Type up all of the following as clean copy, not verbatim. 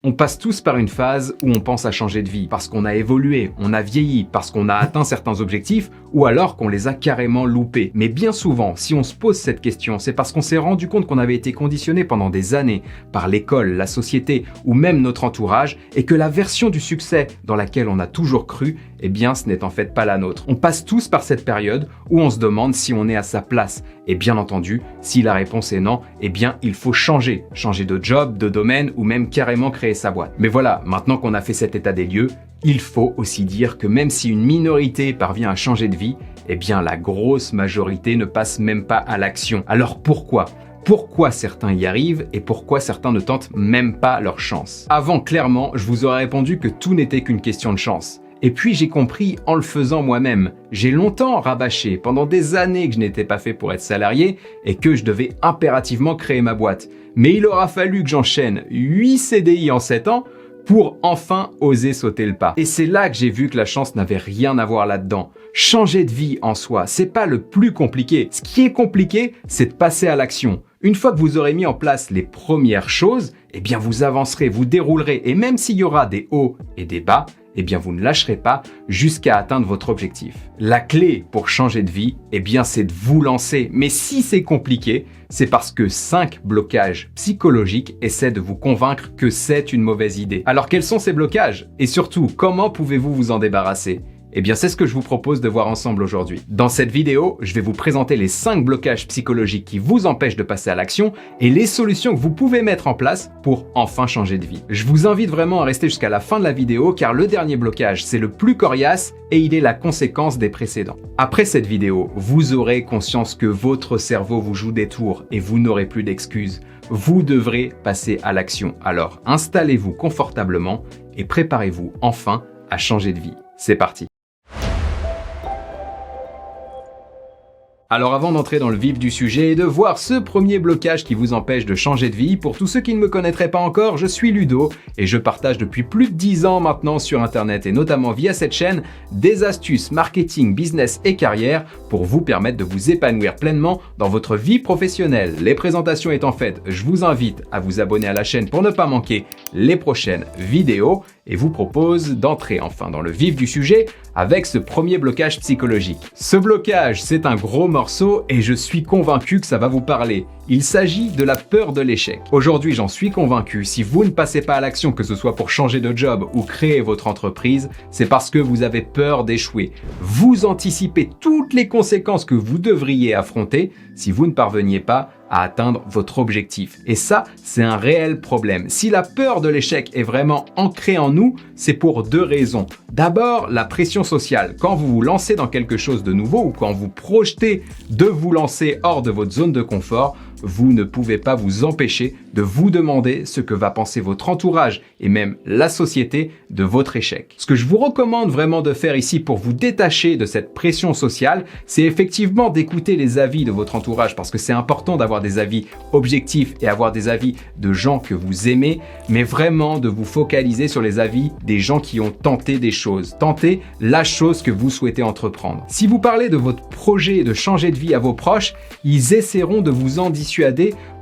On passe tous par une phase où on pense à changer de vie, parce qu'on a évolué, on a vieilli, parce qu'on a atteint certains objectifs, ou alors qu'on les a carrément loupés. Mais bien souvent, si on se pose cette question, c'est parce qu'on s'est rendu compte qu'on avait été conditionné pendant des années par l'école, la société, ou même notre entourage, et que la version du succès dans laquelle on a toujours cru, eh bien ce n'est en fait pas la nôtre. On passe tous par cette période où on se demande si on est à sa place. Et bien entendu, si la réponse est non, eh bien il faut changer de job, de domaine, ou même carrément créer sa boîte. Mais voilà, maintenant qu'on a fait cet état des lieux, il faut aussi dire que même si une minorité parvient à changer de vie, eh bien la grosse majorité ne passe même pas à l'action. Alors pourquoi ? Pourquoi certains y arrivent et pourquoi certains ne tentent même pas leur chance? Avant, clairement, je vous aurais répondu que tout n'était qu'une question de chance. Et puis j'ai compris en le faisant moi-même. J'ai longtemps rabâché pendant des années que je n'étais pas fait pour être salarié et que je devais impérativement créer ma boîte. Mais il aura fallu que j'enchaîne 8 CDI en 7 ans pour enfin oser sauter le pas. Et c'est là que j'ai vu que la chance n'avait rien à voir là-dedans. Changer de vie en soi, c'est pas le plus compliqué. Ce qui est compliqué, c'est de passer à l'action. Une fois que vous aurez mis en place les premières choses, eh bien vous avancerez, vous déroulerez et même s'il y aura des hauts et des bas, eh bien vous ne lâcherez pas jusqu'à atteindre votre objectif. La clé pour changer de vie, eh bien c'est de vous lancer. Mais si c'est compliqué, c'est parce que 5 blocages psychologiques essaient de vous convaincre que c'est une mauvaise idée. Alors quels sont ces blocages? Et surtout, comment pouvez-vous vous en débarrasser? Eh bien, c'est ce que je vous propose de voir ensemble aujourd'hui. Dans cette vidéo, je vais vous présenter les 5 blocages psychologiques qui vous empêchent de passer à l'action et les solutions que vous pouvez mettre en place pour enfin changer de vie. Je vous invite vraiment à rester jusqu'à la fin de la vidéo car le dernier blocage, c'est le plus coriace et il est la conséquence des précédents. Après cette vidéo, vous aurez conscience que votre cerveau vous joue des tours et vous n'aurez plus d'excuses. Vous devrez passer à l'action. Alors, installez-vous confortablement et préparez-vous enfin à changer de vie. C'est parti. Alors avant d'entrer dans le vif du sujet et de voir ce premier blocage qui vous empêche de changer de vie, pour tous ceux qui ne me connaîtraient pas encore, je suis Ludo et je partage depuis plus de 10 ans maintenant sur internet et notamment via cette chaîne des astuces marketing, business et carrière pour vous permettre de vous épanouir pleinement dans votre vie professionnelle. Les présentations étant faites, je vous invite à vous abonner à la chaîne pour ne pas manquer les prochaines vidéos et vous propose d'entrer enfin dans le vif du sujet avec ce premier blocage psychologique. Ce blocage, c'est un gros morceau et je suis convaincu que ça va vous parler. Il s'agit de la peur de l'échec. Aujourd'hui, j'en suis convaincu, si vous ne passez pas à l'action, que ce soit pour changer de job ou créer votre entreprise, c'est parce que vous avez peur d'échouer. Vous anticipez toutes les conséquences que vous devriez affronter si vous ne parveniez pas à atteindre votre objectif. Et ça, c'est un réel problème. Si la peur de l'échec est vraiment ancrée en nous, c'est pour 2 raisons. D'abord, la pression sociale. Quand vous vous lancez dans quelque chose de nouveau ou quand vous projetez de vous lancer hors de votre zone de confort, vous ne pouvez pas vous empêcher de vous demander ce que va penser votre entourage et même la société de votre échec. Ce que je vous recommande vraiment de faire ici pour vous détacher de cette pression sociale, c'est effectivement d'écouter les avis de votre entourage parce que c'est important d'avoir des avis objectifs et avoir des avis de gens que vous aimez, mais vraiment de vous focaliser sur les avis des gens qui ont tenté des choses, tenté la chose que vous souhaitez entreprendre. Si vous parlez de votre projet de changer de vie à vos proches, ils essaieront de vous en dissuader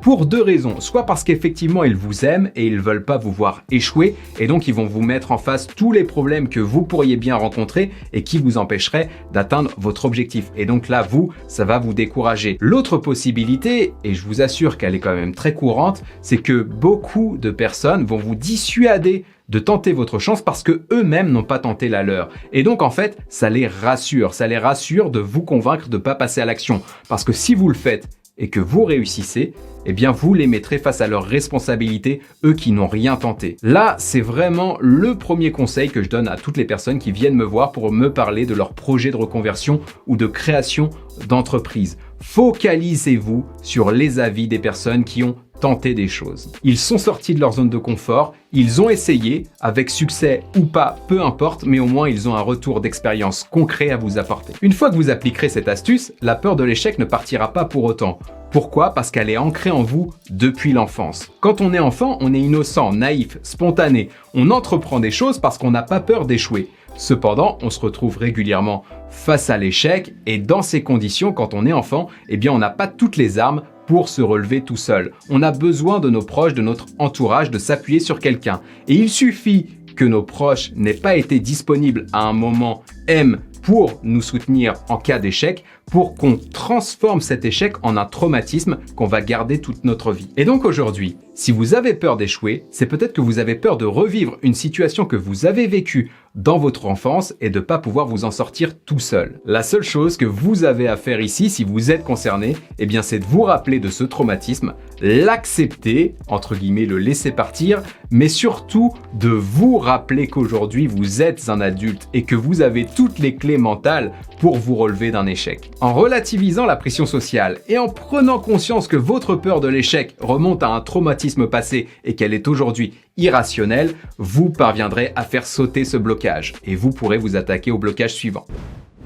pour 2 raisons. Soit parce qu'effectivement ils vous aiment et ils veulent pas vous voir échouer et donc ils vont vous mettre en face tous les problèmes que vous pourriez bien rencontrer et qui vous empêcheraient d'atteindre votre objectif. Et donc là, ça va vous décourager. L'autre possibilité, et je vous assure qu'elle est quand même très courante, c'est que beaucoup de personnes vont vous dissuader de tenter votre chance parce que eux-mêmes n'ont pas tenté la leur. Et donc en fait, ça les rassure de vous convaincre de pas passer à l'action. Parce que si vous le faites et que vous réussissez, eh bien vous les mettrez face à leurs responsabilités, eux qui n'ont rien tenté. Là, c'est vraiment le premier conseil que je donne à toutes les personnes qui viennent me voir pour me parler de leur projet de reconversion ou de création d'entreprise. Focalisez-vous sur les avis des personnes qui ont tenté des choses. Ils sont sortis de leur zone de confort, ils ont essayé, avec succès ou pas, peu importe, mais au moins ils ont un retour d'expérience concret à vous apporter. Une fois que vous appliquerez cette astuce, la peur de l'échec ne partira pas pour autant. Pourquoi? Parce qu'elle est ancrée en vous depuis l'enfance. Quand on est enfant, on est innocent, naïf, spontané. On entreprend des choses parce qu'on n'a pas peur d'échouer. Cependant, on se retrouve régulièrement face à l'échec et dans ces conditions, quand on est enfant, eh bien on n'a pas toutes les armes pour se relever tout seul. On a besoin de nos proches, de notre entourage, de s'appuyer sur quelqu'un. Et il suffit que nos proches n'aient pas été disponibles à un moment M pour nous soutenir en cas d'échec, pour qu'on transforme cet échec en un traumatisme qu'on va garder toute notre vie. Et donc aujourd'hui, si vous avez peur d'échouer, c'est peut-être que vous avez peur de revivre une situation que vous avez vécue dans votre enfance et de ne pas pouvoir vous en sortir tout seul. La seule chose que vous avez à faire ici, si vous êtes concerné, eh bien c'est de vous rappeler de ce traumatisme, l'accepter, entre guillemets le laisser partir, mais surtout de vous rappeler qu'aujourd'hui vous êtes un adulte et que vous avez toutes les clés mentales pour vous relever d'un échec. En relativisant la pression sociale et en prenant conscience que votre peur de l'échec remonte à un traumatisme passé et qu'elle est aujourd'hui irrationnelle, vous parviendrez à faire sauter ce blocage et vous pourrez vous attaquer au blocage suivant.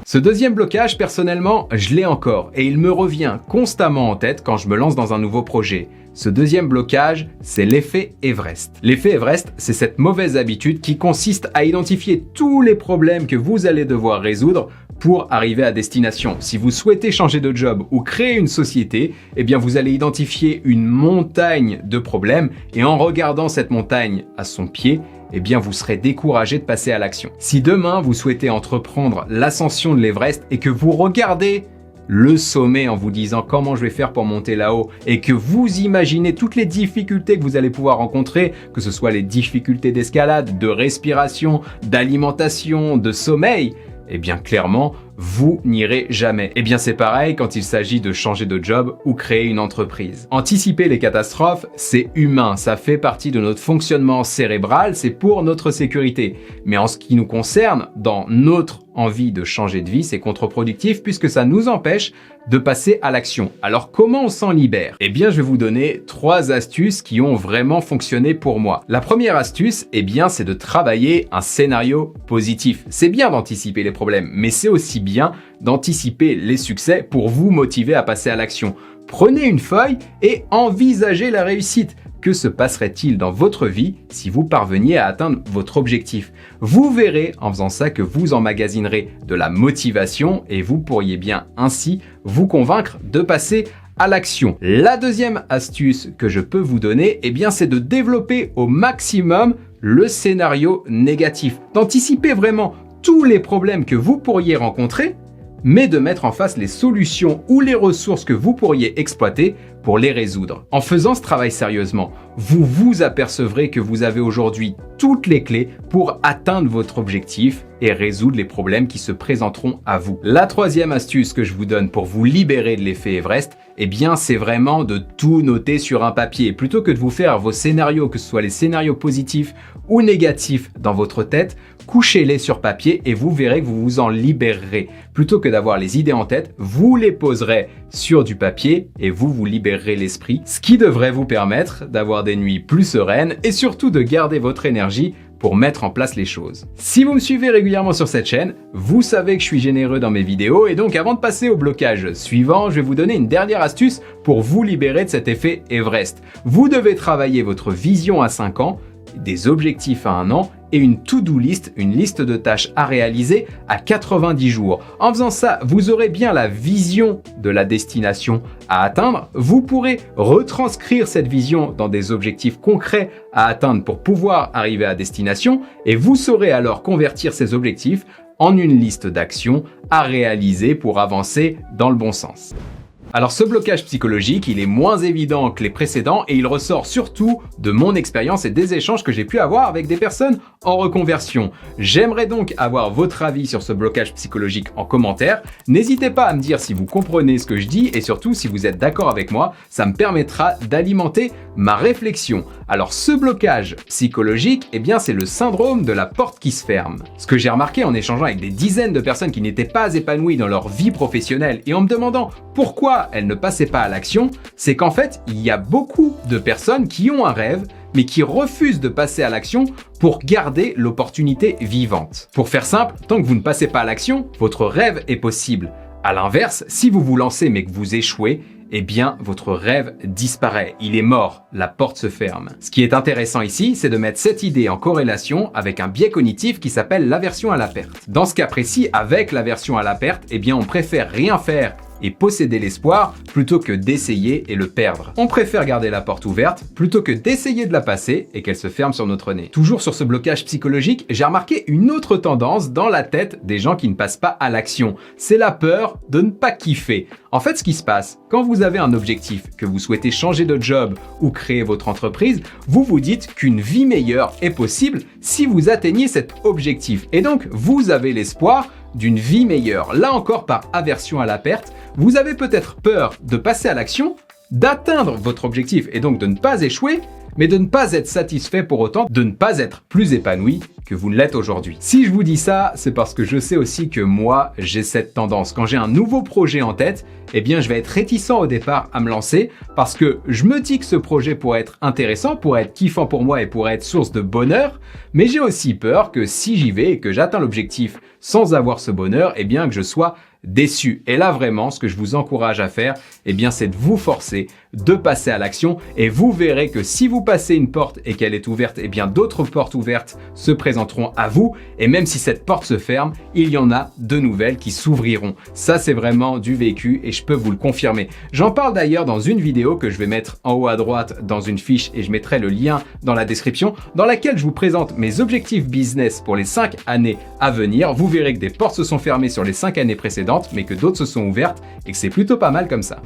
Ce deuxième blocage, personnellement, je l'ai encore et il me revient constamment en tête quand je me lance dans un nouveau projet. Ce deuxième blocage, c'est l'effet Everest. L'effet Everest, c'est cette mauvaise habitude qui consiste à identifier tous les problèmes que vous allez devoir résoudre pour arriver à destination. Si vous souhaitez changer de job ou créer une société, eh bien vous allez identifier une montagne de problèmes et en regardant cette montagne à son pied, eh bien vous serez découragé de passer à l'action. Si demain vous souhaitez entreprendre l'ascension de l'Everest et que vous regardez le sommet en vous disant comment je vais faire pour monter là-haut et que vous imaginez toutes les difficultés que vous allez pouvoir rencontrer, que ce soit les difficultés d'escalade, de respiration, d'alimentation, de sommeil, eh bien clairement, vous n'irez jamais. Eh bien c'est pareil quand il s'agit de changer de job ou créer une entreprise. Anticiper les catastrophes, c'est humain, ça fait partie de notre fonctionnement cérébral, c'est pour notre sécurité. Mais en ce qui nous concerne, dans notre envie de changer de vie, c'est contre-productif puisque ça nous empêche de passer à l'action. Alors comment on s'en libère? Eh bien je vais vous donner 3 astuces qui ont vraiment fonctionné pour moi. La première astuce, eh bien c'est de travailler un scénario positif. C'est bien d'anticiper les problèmes, mais c'est aussi bien d'anticiper les succès pour vous motiver à passer à l'action. Prenez une feuille et envisagez la réussite. Que se passerait-il dans votre vie si vous parveniez à atteindre votre objectif? Vous verrez en faisant ça que vous emmagasinerez de la motivation et vous pourriez bien ainsi vous convaincre de passer à l'action. La deuxième astuce que je peux vous donner, eh bien, c'est de développer au maximum le scénario négatif, d'anticiper vraiment tous les problèmes que vous pourriez rencontrer, mais de mettre en face les solutions ou les ressources que vous pourriez exploiter pour les résoudre. En faisant ce travail sérieusement, vous vous apercevrez que vous avez aujourd'hui toutes les clés pour atteindre votre objectif et résoudre les problèmes qui se présenteront à vous. La troisième astuce que je vous donne pour vous libérer de l'effet Everest, eh bien, c'est vraiment de tout noter sur un papier. Plutôt que de vous faire vos scénarios, que ce soit les scénarios positifs ou négatifs dans votre tête, couchez-les sur papier et vous verrez que vous vous en libérerez. Plutôt que d'avoir les idées en tête, vous les poserez sur du papier et vous libérerez l'esprit, ce qui devrait vous permettre d'avoir des nuits plus sereines et surtout de garder votre énergie pour mettre en place les choses. Si vous me suivez régulièrement sur cette chaîne, vous savez que je suis généreux dans mes vidéos et donc avant de passer au blocage suivant, je vais vous donner une dernière astuce pour vous libérer de cet effet Everest. Vous devez travailler votre vision à 5 ans, des objectifs à 1 an et une to-do list, une liste de tâches à réaliser à 90 jours. En faisant ça, vous aurez bien la vision de la destination à atteindre. Vous pourrez retranscrire cette vision dans des objectifs concrets à atteindre pour pouvoir arriver à destination et vous saurez alors convertir ces objectifs en une liste d'actions à réaliser pour avancer dans le bon sens. Alors ce blocage psychologique, il est moins évident que les précédents et il ressort surtout de mon expérience et des échanges que j'ai pu avoir avec des personnes en reconversion. J'aimerais donc avoir votre avis sur ce blocage psychologique en commentaire. N'hésitez pas à me dire si vous comprenez ce que je dis et surtout si vous êtes d'accord avec moi, ça me permettra d'alimenter ma réflexion. Alors ce blocage psychologique, eh bien c'est le syndrome de la porte qui se ferme. Ce que j'ai remarqué en échangeant avec des dizaines de personnes qui n'étaient pas épanouies dans leur vie professionnelle et en me demandant pourquoi elles ne passaient pas à l'action, c'est qu'en fait, il y a beaucoup de personnes qui ont un rêve, mais qui refusent de passer à l'action pour garder l'opportunité vivante. Pour faire simple, tant que vous ne passez pas à l'action, votre rêve est possible. À l'inverse, si vous vous lancez mais que vous échouez, eh bien, votre rêve disparaît. Il est mort, la porte se ferme. Ce qui est intéressant ici, c'est de mettre cette idée en corrélation avec un biais cognitif qui s'appelle l'aversion à la perte. Dans ce cas précis, avec l'aversion à la perte, eh bien, on préfère rien faire et posséder l'espoir plutôt que d'essayer et le perdre. On préfère garder la porte ouverte plutôt que d'essayer de la passer et qu'elle se ferme sur notre nez. Toujours sur ce blocage psychologique, j'ai remarqué une autre tendance dans la tête des gens qui ne passent pas à l'action. C'est la peur de ne pas kiffer. En fait, ce qui se passe, quand vous avez un objectif, que vous souhaitez changer de job ou créer votre entreprise, vous vous dites qu'une vie meilleure est possible si vous atteignez cet objectif. Et donc, vous avez l'espoir d'une vie meilleure. Là encore, par aversion à la perte, vous avez peut-être peur de passer à l'action, d'atteindre votre objectif et donc de ne pas échouer, mais de ne pas être satisfait pour autant, de ne pas être plus épanoui que vous ne l'êtes aujourd'hui. Si je vous dis ça, c'est parce que je sais aussi que moi, j'ai cette tendance. Quand j'ai un nouveau projet en tête, eh bien, je vais être réticent au départ à me lancer parce que je me dis que ce projet pourrait être intéressant, pourrait être kiffant pour moi et pourrait être source de bonheur, mais j'ai aussi peur que si j'y vais et que j'atteins l'objectif sans avoir ce bonheur, eh bien, que je sois déçu. Et là, vraiment, ce que je vous encourage à faire, eh bien, c'est de vous forcer, de passer à l'action et vous verrez que si vous passez une porte et qu'elle est ouverte, eh bien, d'autres portes ouvertes se présenteront à vous et même si cette porte se ferme, il y en a de nouvelles qui s'ouvriront. Ça, c'est vraiment du vécu et je peux vous le confirmer. J'en parle d'ailleurs dans une vidéo que je vais mettre en haut à droite dans une fiche et je mettrai le lien dans la description dans laquelle je vous présente mes objectifs business pour les 5 années à venir. Vous verrez que des portes se sont fermées sur les 5 années précédentes mais que d'autres se sont ouvertes et que c'est plutôt pas mal comme ça.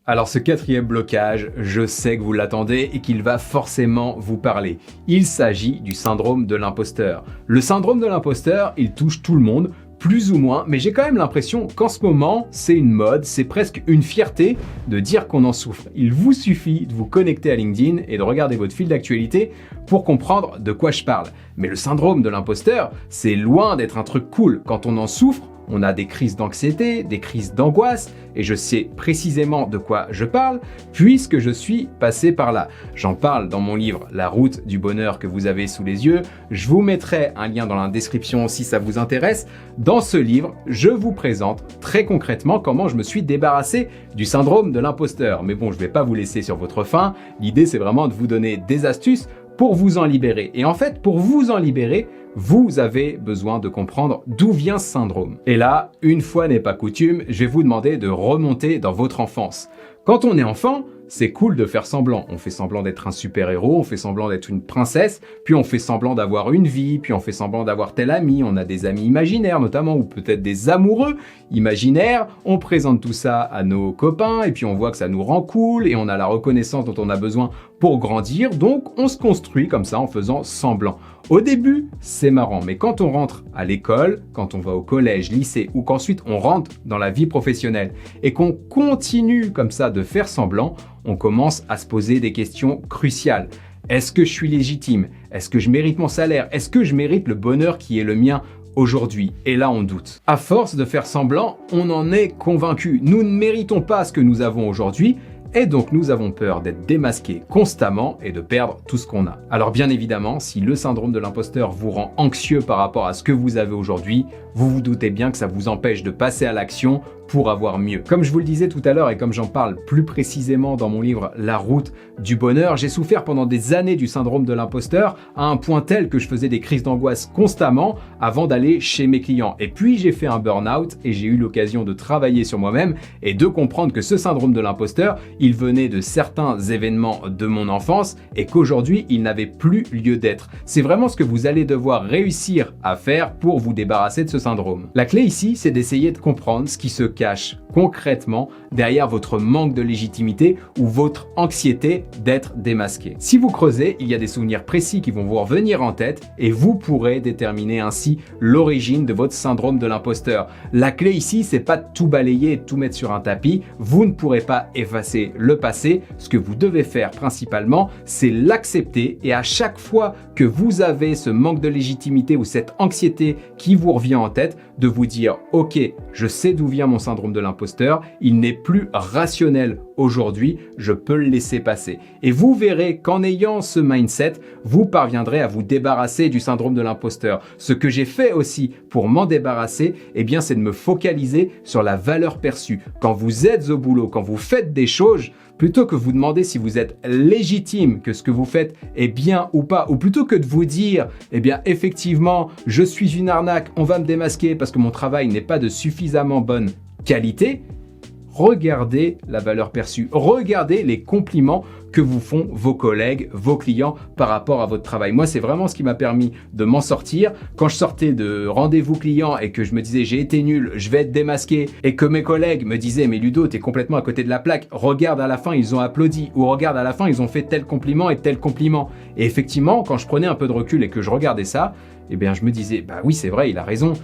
Alors ce quatrième blocage, je sais que vous l'attendez et qu'il va forcément vous parler. Il s'agit du syndrome de l'imposteur. Le syndrome de l'imposteur, il touche tout le monde, plus ou moins, mais j'ai quand même l'impression qu'en ce moment, c'est une mode, c'est presque une fierté de dire qu'on en souffre. Il vous suffit de vous connecter à LinkedIn et de regarder votre fil d'actualité pour comprendre de quoi je parle. Mais le syndrome de l'imposteur, c'est loin d'être un truc cool. Quand on en souffre, on a des crises d'anxiété, des crises d'angoisse, et je sais précisément de quoi je parle, puisque je suis passé par là. J'en parle dans mon livre « La route du bonheur » que vous avez sous les yeux. Je vous mettrai un lien dans la description si ça vous intéresse. Dans ce livre, je vous présente très concrètement comment je me suis débarrassé du syndrome de l'imposteur. Mais bon, je ne vais pas vous laisser sur votre faim. L'idée, c'est vraiment de vous donner des astuces pour vous en libérer. Et en fait, pour vous en libérer, vous avez besoin de comprendre d'où vient ce syndrome. Et là, une fois n'est pas coutume, je vais vous demander de remonter dans votre enfance. Quand on est enfant, c'est cool de faire semblant. On fait semblant d'être un super-héros, on fait semblant d'être une princesse, puis on fait semblant d'avoir une vie, puis on fait semblant d'avoir tel ami, on a des amis imaginaires notamment, ou peut-être des amoureux imaginaires. On présente tout ça à nos copains, et puis on voit que ça nous rend cool, et on a la reconnaissance dont on a besoin pour grandir, donc on se construit comme ça en faisant semblant. Au début, c'est marrant, mais quand on rentre à l'école, quand on va au collège, lycée, ou qu'ensuite on rentre dans la vie professionnelle, et qu'on continue comme ça de faire semblant, on commence à se poser des questions cruciales. Est-ce que je suis légitime? Est-ce que je mérite mon salaire? Est-ce que je mérite le bonheur qui est le mien aujourd'hui? Et là, on doute. À force de faire semblant, on en est convaincu. Nous ne méritons pas ce que nous avons aujourd'hui. Et donc nous avons peur d'être démasqués constamment et de perdre tout ce qu'on a. Alors bien évidemment, si le syndrome de l'imposteur vous rend anxieux par rapport à ce que vous avez aujourd'hui, vous vous doutez bien que ça vous empêche de passer à l'action pour avoir mieux. Comme je vous le disais tout à l'heure et comme j'en parle plus précisément dans mon livre La route du bonheur, j'ai souffert pendant des années du syndrome de l'imposteur à un point tel que je faisais des crises d'angoisse constamment avant d'aller chez mes clients. Et puis j'ai fait un burn-out et j'ai eu l'occasion de travailler sur moi-même et de comprendre que ce syndrome de l'imposteur, il venait de certains événements de mon enfance et qu'aujourd'hui, il n'avait plus lieu d'être. C'est vraiment ce que vous allez devoir réussir à faire pour vous débarrasser de ce syndrome. La clé ici, c'est d'essayer de comprendre ce qui se cache concrètement derrière votre manque de légitimité ou votre anxiété d'être démasqué. Si vous creusez, il y a des souvenirs précis qui vont vous revenir en tête et vous pourrez déterminer ainsi l'origine de votre syndrome de l'imposteur. La clé ici, c'est pas de tout balayer et de tout mettre sur un tapis. Vous ne pourrez pas effacer le passé. Ce que vous devez faire principalement, c'est l'accepter et à chaque fois que vous avez ce manque de légitimité ou cette anxiété qui vous revient en tête, de vous dire « Ok, je sais d'où vient mon syndrome de l'imposteur, il n'est plus rationnel aujourd'hui, je peux le laisser passer. » Et vous verrez qu'en ayant ce mindset, vous parviendrez à vous débarrasser du syndrome de l'imposteur. Ce que j'ai fait aussi pour m'en débarrasser, eh bien, c'est de me focaliser sur la valeur perçue. Quand vous êtes au boulot, quand vous faites des choses, plutôt que vous demander si vous êtes légitime, que ce que vous faites est bien ou pas, ou plutôt que de vous dire, eh bien, effectivement, je suis une arnaque, on va me démasquer parce que mon travail n'est pas de suffisamment bonne qualité, regardez la valeur perçue, regardez les compliments que vous font vos collègues, vos clients par rapport à votre travail. Moi, c'est vraiment ce qui m'a permis de m'en sortir. Quand je sortais de rendez-vous client et que je me disais j'ai été nul, je vais être démasqué, et que mes collègues me disaient mais Ludo, t'es complètement à côté de la plaque, regarde à la fin ils ont applaudi, ou regarde à la fin ils ont fait tel compliment et tel compliment. Et effectivement, quand je prenais un peu de recul et que je regardais ça, eh bien je me disais bah oui c'est vrai, il a raison.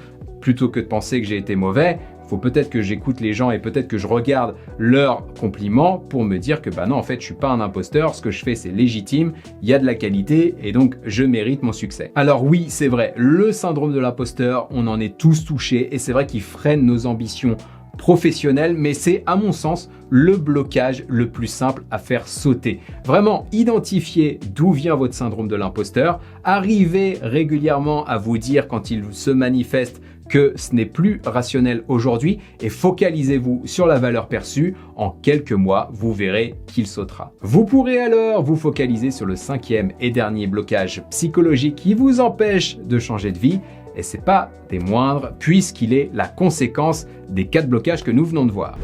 Plutôt que de penser que j'ai été mauvais, faut peut-être que j'écoute les gens et peut-être que je regarde leurs compliments pour me dire que bah non, en fait, je suis pas un imposteur, ce que je fais c'est légitime, il y a de la qualité et donc je mérite mon succès. Alors oui, c'est vrai, le syndrome de l'imposteur, on en est tous touchés et c'est vrai qu'il freine nos ambitions professionnelles, mais c'est à mon sens le blocage le plus simple à faire sauter. Vraiment, identifiez d'où vient votre syndrome de l'imposteur, arrivez régulièrement à vous dire quand il se manifeste que ce n'est plus rationnel aujourd'hui et focalisez-vous sur la valeur perçue. En quelques mois, vous verrez qu'il sautera. Vous pourrez alors vous focaliser sur le 5e et dernier blocage psychologique qui vous empêche de changer de vie. Et c'est pas des moindres puisqu'il est la conséquence des 4 blocages que nous venons de voir.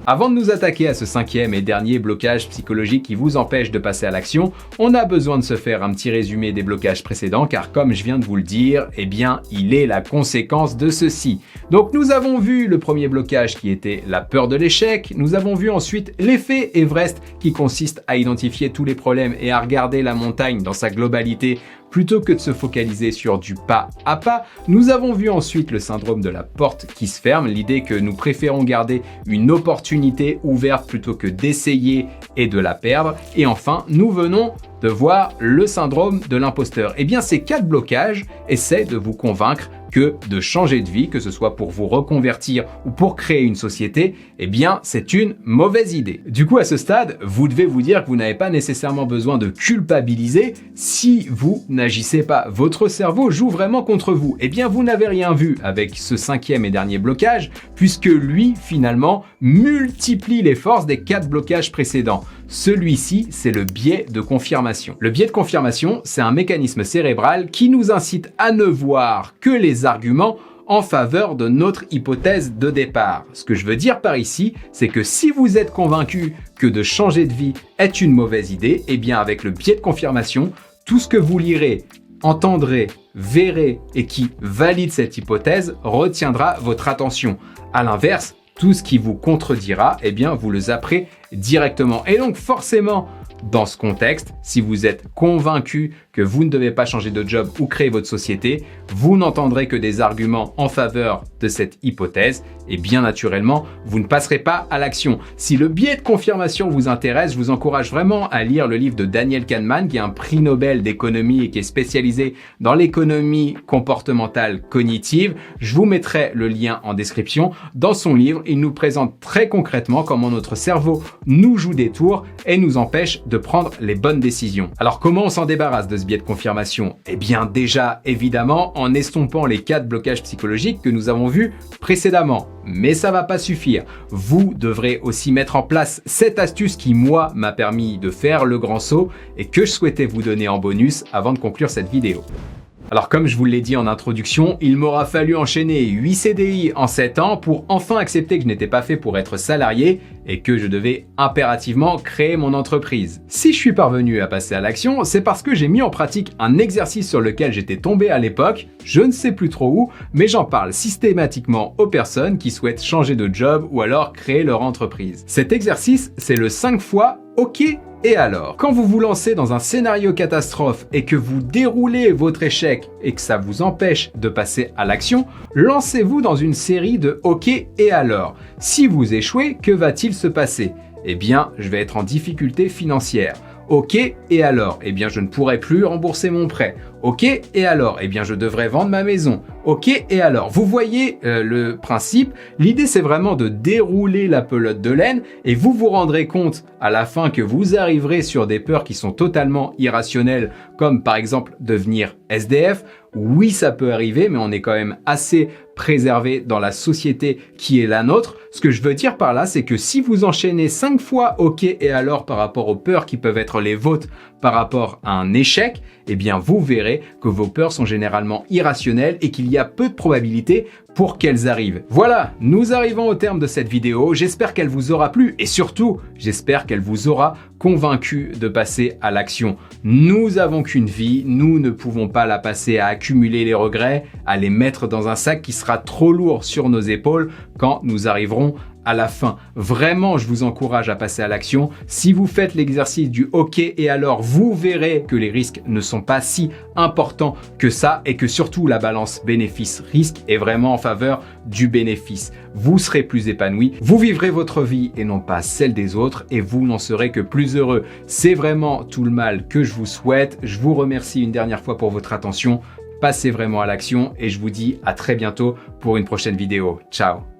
Avant de nous attaquer à ce 5e et dernier blocage psychologique qui vous empêche de passer à l'action, on a besoin de se faire un petit résumé des blocages précédents car comme je viens de vous le dire, eh bien, il est la conséquence de ceci. Donc nous avons vu le premier blocage qui était la peur de l'échec, nous avons vu ensuite l'effet Everest qui consiste à identifier tous les problèmes et à regarder la montagne dans sa globalité plutôt que de se focaliser sur du pas à pas. Nous avons vu ensuite le syndrome de la porte qui se ferme, l'idée que nous préférons garder une opportunité ouverte plutôt que d'essayer et de la perdre. Et enfin, nous venons de voir le syndrome de l'imposteur. Eh bien, ces 4 blocages essaient de vous convaincre que de changer de vie, que ce soit pour vous reconvertir ou pour créer une société, eh bien, c'est une mauvaise idée. Du coup, à ce stade, vous devez vous dire que vous n'avez pas nécessairement besoin de culpabiliser si vous n'agissez pas. Votre cerveau joue vraiment contre vous. Eh bien, vous n'avez rien vu avec ce 5e et dernier blocage, puisque lui, finalement, multiplie les forces des 4 blocages précédents. Celui-ci, c'est le biais de confirmation. Le biais de confirmation, c'est un mécanisme cérébral qui nous incite à ne voir que les arguments en faveur de notre hypothèse de départ. Ce que je veux dire par ici, c'est que si vous êtes convaincu que de changer de vie est une mauvaise idée, eh bien avec le biais de confirmation, tout ce que vous lirez, entendrez, verrez et qui valide cette hypothèse retiendra votre attention. À l'inverse, tout ce qui vous contredira, eh bien vous le zapperez directement. Et donc forcément, dans ce contexte, si vous êtes convaincu que vous ne devez pas changer de job ou créer votre société, vous n'entendrez que des arguments en faveur de cette hypothèse et bien naturellement, vous ne passerez pas à l'action. Si le biais de confirmation vous intéresse, je vous encourage vraiment à lire le livre de Daniel Kahneman, qui est un prix Nobel d'économie et qui est spécialisé dans l'économie comportementale cognitive. Je vous mettrai le lien en description. Dans son livre, il nous présente très concrètement comment notre cerveau nous joue des tours et nous empêche de prendre les bonnes décisions. Alors comment on s'en débarrasse de ce biais de confirmation? Eh bien déjà, évidemment, en estompant les 4 blocages psychologiques que nous avons vus précédemment. Mais ça va pas suffire. Vous devrez aussi mettre en place cette astuce qui, moi, m'a permis de faire le grand saut et que je souhaitais vous donner en bonus avant de conclure cette vidéo. Alors comme je vous l'ai dit en introduction, il m'aura fallu enchaîner 8 CDI en 7 ans pour enfin accepter que je n'étais pas fait pour être salarié et que je devais impérativement créer mon entreprise. Si je suis parvenu à passer à l'action, c'est parce que j'ai mis en pratique un exercice sur lequel j'étais tombé à l'époque, je ne sais plus trop où, mais j'en parle systématiquement aux personnes qui souhaitent changer de job ou alors créer leur entreprise. Cet exercice, c'est le 5 fois OK. Et alors, quand vous vous lancez dans un scénario catastrophe et que vous déroulez votre échec et que ça vous empêche de passer à l'action, lancez-vous dans une série de OK et alors. Si vous échouez, que va-t-il se passer? Eh bien, je vais être en difficulté financière. OK, et alors? Eh bien, je ne pourrai plus rembourser mon prêt. OK, et alors? Eh bien, je devrais vendre ma maison. OK, et alors? Vous voyez le principe? L'idée, c'est vraiment de dérouler la pelote de laine et vous vous rendrez compte à la fin que vous arriverez sur des peurs qui sont totalement irrationnelles, comme par exemple devenir SDF. Oui, ça peut arriver, mais on est quand même assez préservé dans la société qui est la nôtre. Ce que je veux dire par là, c'est que si vous enchaînez 5 fois OK et alors par rapport aux peurs qui peuvent être les vôtres par rapport à un échec, eh bien vous verrez que vos peurs sont généralement irrationnelles et qu'il y a peu de probabilités pour qu'elles arrivent. Voilà, nous arrivons au terme de cette vidéo. J'espère qu'elle vous aura plu et surtout, j'espère qu'elle vous aura convaincu de passer à l'action. Nous avons qu'une vie, nous ne pouvons pas la passer à accumuler les regrets, à les mettre dans un sac qui sera trop lourd sur nos épaules quand nous arriverons à la fin. Vraiment, je vous encourage à passer à l'action. Si vous faites l'exercice du OK et alors, vous verrez que les risques ne sont pas si importants que ça et que surtout la balance bénéfice-risque est vraiment en faveur du bénéfice. Vous serez plus épanoui, vous vivrez votre vie et non pas celle des autres et vous n'en serez que plus heureux. C'est vraiment tout le mal que je vous souhaite. Je vous remercie une dernière fois pour votre attention. Passez vraiment à l'action et je vous dis à très bientôt pour une prochaine vidéo. Ciao!